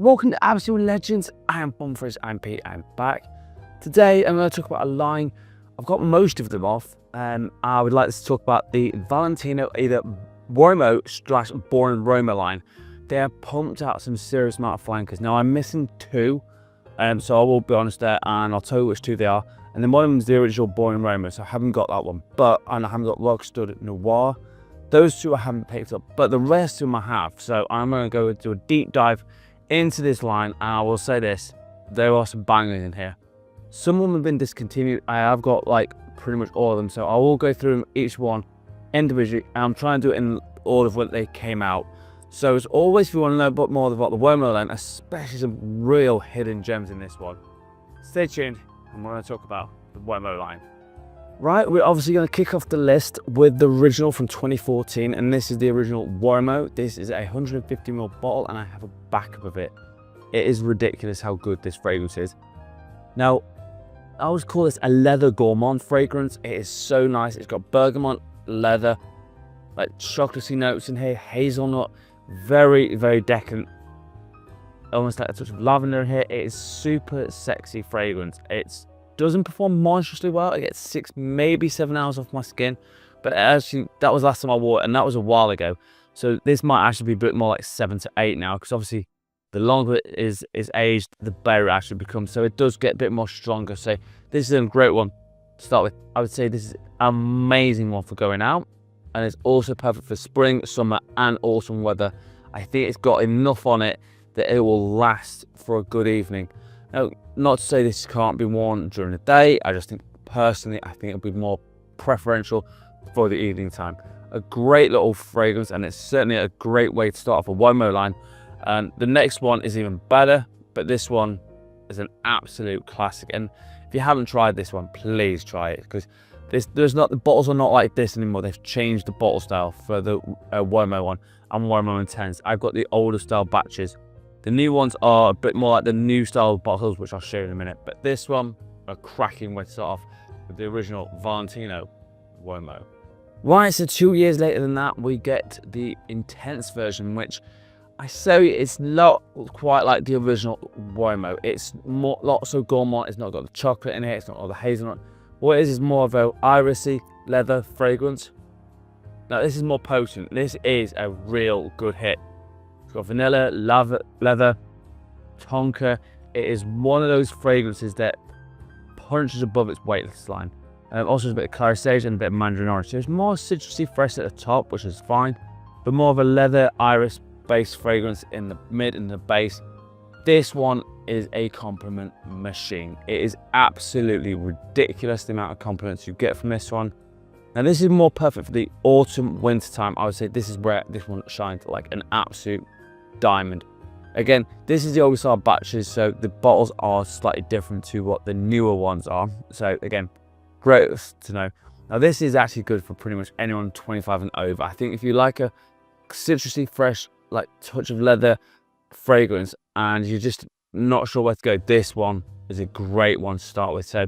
Welcome to Absolute Legends. I am Bonfries, I'm Pete, I'm back. Today I'm going to talk about a line. I've got most of them off. I would like to talk about the Valentino, either Uomo / Born Roma line. They have pumped out some serious amount of flankers. Now I'm missing two, so I will be honest there, and I'll tell you which two they are. And then one of them is the original Born Roma, so I haven't got that one. And I haven't got Rockstud Noir. Those two I haven't picked up, but the rest of them I have. So I'm going to go do a deep dive into this line, and I will say this, there are some bangers in here. Some of them have been discontinued. I have got like pretty much all of them, so I will go through each one individually, and I'm trying to do it in order of when they came out. So as always, if you want to know a bit more about the Uomo line, especially some real hidden gems in this one, stay tuned, and we're going to talk about the Uomo line. Right, we're obviously going to kick off the list with the original from 2014, and this is the original Uomo. This is a 150ml bottle, and I have a backup of it. It is ridiculous how good this fragrance is. Now, I would call this a leather gourmand fragrance. It is so nice. It's got bergamot, leather, like chocolatey notes in here, hazelnut, very, very decadent. Almost like a touch of lavender in here. It is super sexy fragrance. It doesn't perform monstrously well. It gets 6, maybe 7 hours off my skin, but actually that was last time I wore it, and that was a while ago. So this might actually be a bit more like 7 to 8 now, because obviously the longer it is aged, the better it actually becomes. So it does get a bit more stronger. So this is a great one to start with. I would say this is an amazing one for going out, and it's also perfect for spring, summer, and autumn weather. I think it's got enough on it that it will last for a good evening. Now, not to say this can't be worn during the day. I just think, personally, I think it'll be more preferential for the evening time. A great little fragrance, and it's certainly a great way to start off a Uomo line. And the next one is even better, but this one is an absolute classic. And if you haven't tried this one, please try it, because the bottles are not like this anymore. They've changed the bottle style for the Uomo one and Uomo Intense. I've got the older style batches. The new ones are a bit more like the new style bottles, which I'll show you in a minute. But this one, a cracking way to start off with the original Valentino Uomo. Right, so 2 years later than that, we get the Intense version, which I say it's not quite like the original Uomo. It's more lots of gourmand. It's not got the chocolate in it. It's not got the hazelnut. What it is more of a irisy leather fragrance. Now this is more potent. This is a real good hit. It's got vanilla, leather, tonka. It is one of those fragrances that punches above its weight, this line. Also there's a bit of clary sage and a bit of mandarin orange. So it's more citrusy fresh at the top, which is fine, but more of a leather iris based fragrance in the mid and the base. This one is a compliment machine. It is absolutely ridiculous the amount of compliments you get from this one. Now this is more perfect for the autumn winter time. I would say this is where this one shines like an absolute diamond. Again, this is the old style batches, so the bottles are slightly different to what the newer ones are. So again, great to know. Now this is actually good for pretty much anyone 25 and over. I think if you like a citrusy fresh, like touch of leather fragrance, and you're just not sure where to go, this one is a great one to start with. So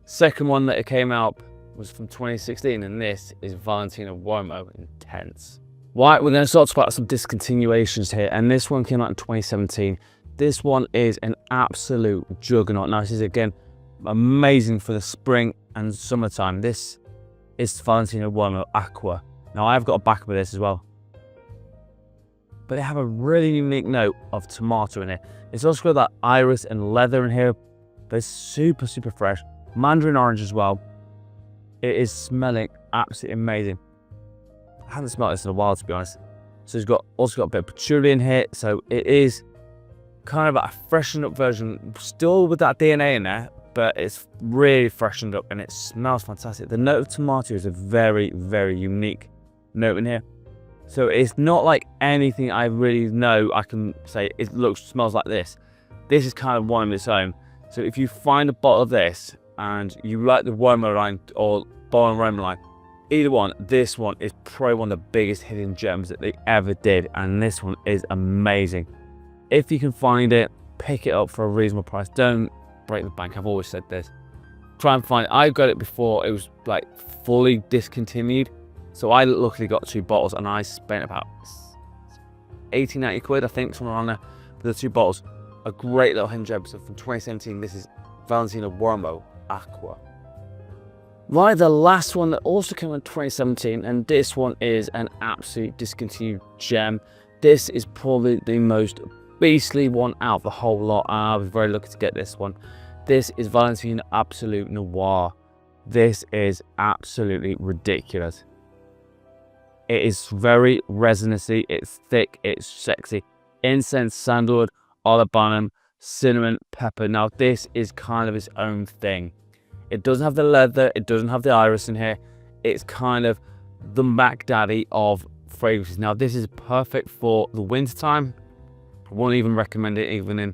second one that it came out was from 2016, and this is Valentino Uomo Intense. Right, we're going to start about some discontinuations here, and this one came out in 2017. This one is an absolute juggernaut. Now this is again amazing for the spring and summertime. This is Valentino Uomo ACQUA. Now I've got a backup of this as well, but they have a really unique note of tomato in it. It's also got that iris and leather in here, but it's super, super fresh. Mandarin orange as well. It is smelling absolutely amazing. I haven't smelled this in a while, to be honest. So it's also got a bit of patchouli in here, so it is kind of like a freshened up version, still with that DNA in there, but it's really freshened up and it smells fantastic. The note of tomato is a very, very unique note in here. So it's not like anything I really know I can say it smells like this. This is kind of one of its own. So if you find a bottle of this and you like the Uomo line or Born Roma line, either one, this one is probably one of the biggest hidden gems that they ever did, and this one is amazing. If you can find it, pick it up for a reasonable price. Don't break the bank. I've always said this. Try and find it. I got it before it was like fully discontinued, so I luckily got 2 bottles, and I spent about 80, 90 quid, I think, somewhere around there. the two bottles, a great little hidden gem. So from 2017, this is Valentino Uomo ACQUA. Right, the last one that also came in 2017, and this one is an absolute discontinued gem. This is probably the most beastly one out of the whole lot. I was very lucky to get this one. This is Valentino ABSOLU Noir. This is absolutely ridiculous. It is very resinousy, it's thick, it's sexy. Incense, sandalwood, olibanum, cinnamon, pepper. Now this is kind of its own thing. It doesn't have the leather, it doesn't have the iris in here. It's kind of the Mac Daddy of fragrances. Now this is perfect for the winter time. I won't even recommend it even in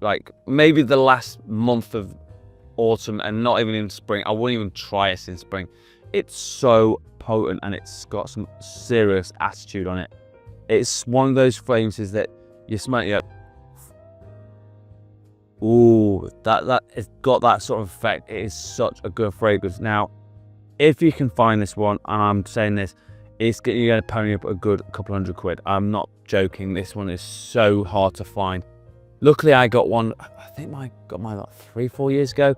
like maybe the last month of autumn, and not even in spring. I wouldn't even try it in spring. It's so potent and it's got some serious attitude on it. It's one of those fragrances that you smell it, ooh, that it's got that sort of effect. It is such a good fragrance. Now, if you can find this one, and I'm saying this, you're going to pony up a good couple £100. I'm not joking. This one is so hard to find. Luckily, I got one. I think I got mine like 3-4 years ago.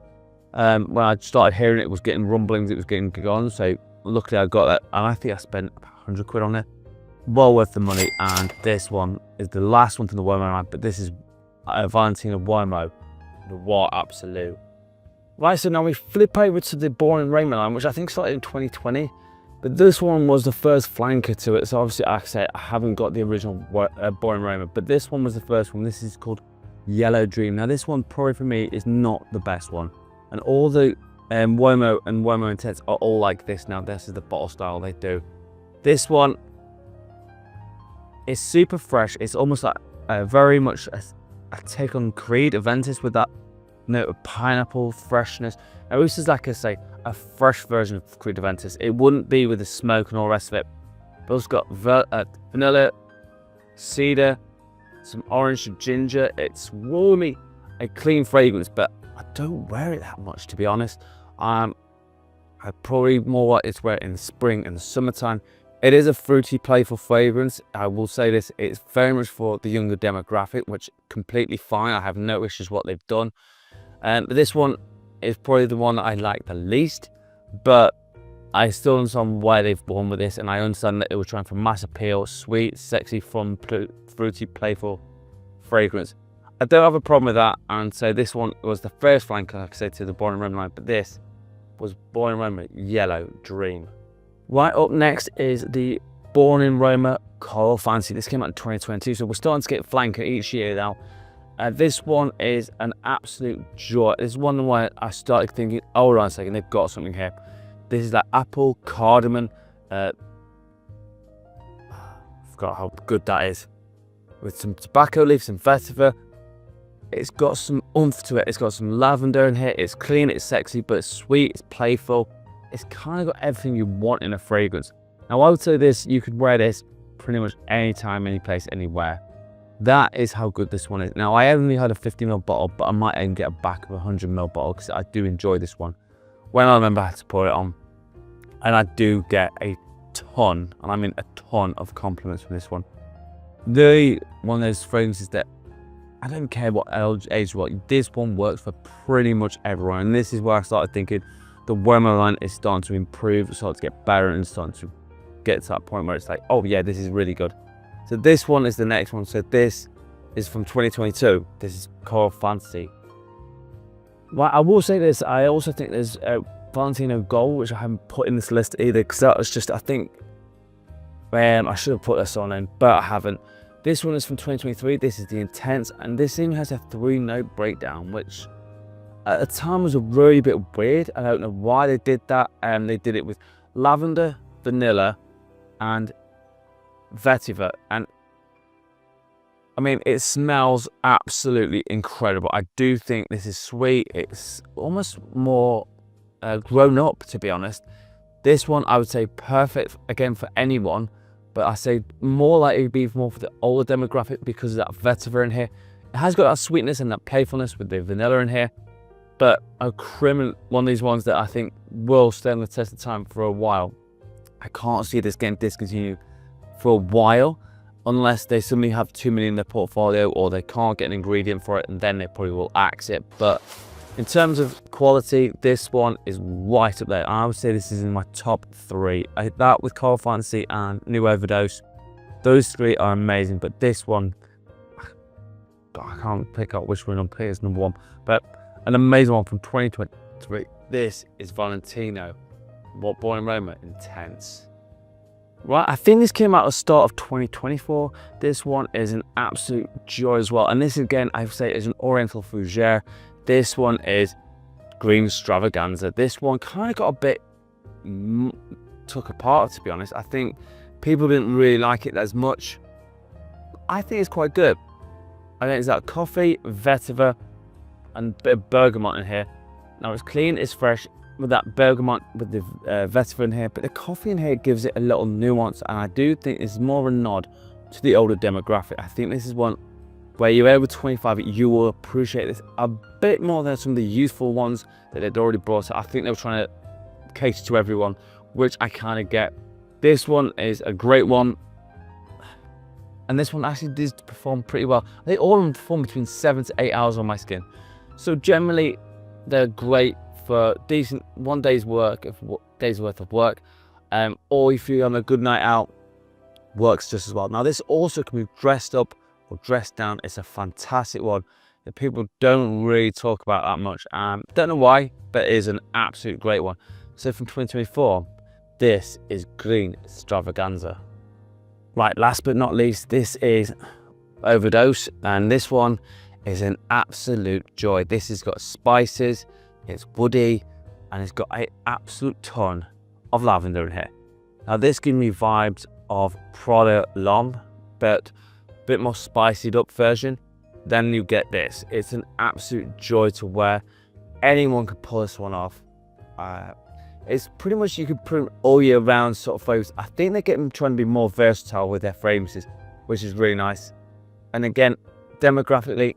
When I started hearing it was getting rumblings, it was getting gone. So luckily, I got that, and I think I spent about £100 on it. Well worth the money. And this one is the last one from the Uomo line, but this is Valentino Uomo Noir ABSOLU. Right, so now we flip over to the Boring Roma line, which I think started in 2020. But this one was the first flanker to it. So obviously, like I said, I haven't got the original Boring Roma, but this one was the first one. This is called Yellow Dream. Now this one probably for me is not the best one. And all the Uomo and Uomo Intense are all like this. Now this is the bottle style they do. This one is super fresh. It's almost like very much a take on Creed Aventus with that note of pineapple freshness. Now this is, like I say, a fresh version of Creed Aventus. It wouldn't be with the smoke and all the rest of it. But it's got vanilla, cedar, some orange and ginger. It's warmy, a clean fragrance, but I don't wear it that much, to be honest. I probably more like to wear it in the spring and the summertime. It is a fruity, playful fragrance. I will say this, it's very much for the younger demographic, which completely fine. I have no issues what they've done. But this one is probably the one that I like the least, but I still understand why they've gone with this, and I understand that it was trying for mass appeal, sweet, sexy, fun, fruity, playful fragrance. I don't have a problem with that, and so this one was the first flanker, like I said, to the Boring Roma line, but this was Boring Roma Yellow Dream. Right up next is the Boring Roma Coral Fantasy. This came out in 2022, so we're starting to get flanker each year now. This one is an absolute joy. This is one where I started thinking, oh, hold on a second, they've got something here. This is like apple, cardamom. I forgot how good that is. With some tobacco leaves, some vetiver. It's got some oomph to it. It's got some lavender in here. It's clean, it's sexy, but it's sweet, it's playful. It's kind of got everything you want in a fragrance. Now, I would say this, you could wear this pretty much anytime, any place, anywhere. That is how good this one is. Now, I only had a 50ml bottle, but I might even get a back of a 100ml bottle because I do enjoy this one. When I remember how to pour it on, and I do get a ton, and I mean a ton of compliments from this one. One of those fragrances that I don't care what age what, this one works for pretty much everyone. And this is where I started thinking the Uomo line is starting to improve, starting to get better, and starting to get to that point where it's like, oh yeah, this is really good. So this one is the next one. So this is from 2022. This is Coral Fantasy. Well, I will say this. I also think there's Valentino Gold, which I haven't put in this list either, because that was just, I think, I should have put this on in, but I haven't. This one is from 2023. This is the Intense, and this even has a 3-note breakdown, which at the time was a really bit weird. I don't know why they did that. They did it with lavender, vanilla, and vetiver, and I mean, it smells absolutely incredible. I do think this is sweet. It's almost more grown up, to be honest. This one I would say perfect again for anyone, but I say more likely to be more for the older demographic because of that vetiver in here. It has got that sweetness and that playfulness with the vanilla in here, but a criminal one of these ones that I think will stand the test of time for a while. I can't see this getting discontinued for a while unless they suddenly have too many in their portfolio or they can't get an ingredient for it, and then they probably will axe it. But in terms of quality, this one is right up there. I would say this is in my top 3. That with Coral Fantasy and New Overdose, those 3 are amazing. But this one, I can't pick up which one is number 1, but an amazing one from 2023. This is Valentino, Born in Roma, Intense. Right, I think this came out at the start of 2024. This one is an absolute joy as well. And this again, I would say, is an Oriental Fougere. This one is Green Extravaganza. This one kind of got a bit took apart, to be honest. I think people didn't really like it as much. I think it's quite good. I think it's that coffee, vetiver, and a bit of bergamot in here. Now it's clean, it's fresh, with that bergamot, with the vetiver in here, but the coffee in here gives it a little nuance, and I do think it's more of a nod to the older demographic. I think this is one where you're over 25, you will appreciate this a bit more than some of the youthful ones that they'd already brought. I think they were trying to cater to everyone, which I kind of get. This one is a great one, and this one actually did perform pretty well. They all perform between 7 to 8 hours on my skin, so generally they're great for decent 1 day's worth of work, or if you're on a good night out, works just as well. Now this also can be dressed up or dressed down. It's a fantastic one that people don't really talk about that much. Don't know why, but it is an absolute great one. So from 2024, this is Green Extravaganza. Right, last but not least, this is Overdose, and this one is an absolute joy. This has got spices, it's woody, and it's got an absolute ton of lavender in here. Now this gives me vibes of Prada L'Homme, but a bit more spiced up version. Then you get this. It's an absolute joy to wear. Anyone could pull this one off. It's pretty much, you could put all year round sort of flavors. I think they're trying to be more versatile with their fragrances, which is really nice. And again, demographically,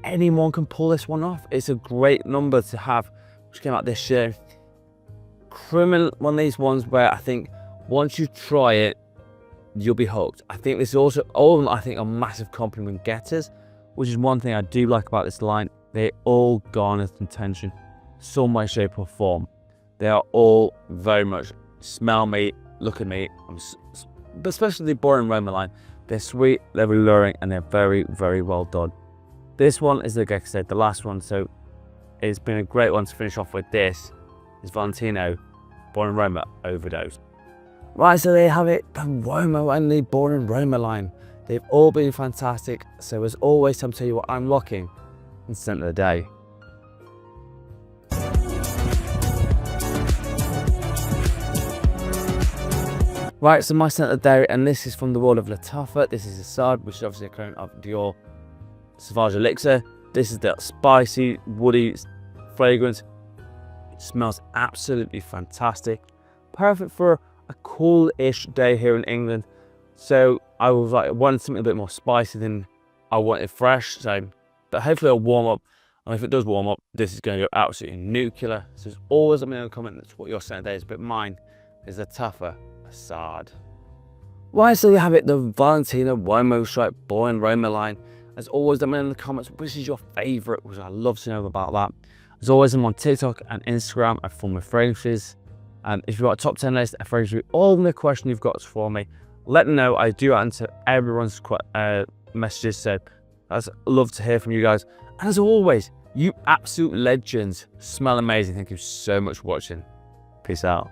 anyone can pull this one off. It's a great number to have, which came out this year. Criminal, one of these ones where I think once you try it, you'll be hooked. I think this is also all of them, I think, are massive compliment getters, which is one thing I do like about this line. They all garner attention, some way, shape or form. They are all very much smell me, look at me, but especially the Born in Roma line. They're sweet, they're alluring, and they're very, very well done. This one is, like I said, the last one, so it's been a great one to finish off with. This is Valentino, Born in Roma, Overdose. Right, so there you have it, the Uomo and the Born in Roma line. They've all been fantastic, so as always, time to tell you what I'm rocking in Scent of the Day. Right, so my scent of the day, and this is from the world of Lattafa. This is Assad, which is obviously a clone of Dior Sauvage Elixir. This is that spicy, woody fragrance. It smells absolutely fantastic. Perfect for a cool-ish day here in England. So I was like, wanted something a bit more spicy than I wanted fresh. So, but hopefully it'll warm up. And if it does warm up, this is going to go absolutely nuclear. So there's always let me know in the comment that's what your scent of the day is. But mine is Lattafa Assad. Right, so you have it, the Valentino Uomo stripe Born in Roma line. As always, let me know in the comments which is your favourite, which I'd love to know about that. As always, I'm on TikTok and Instagram. I film my fragrances. And if you've got a top 10 list, I fragrance you all the questions you've got for me. Let me know. I do answer everyone's messages, so I'd love to hear from you guys. And as always, you absolute legends, smell amazing. Thank you so much for watching. Peace out.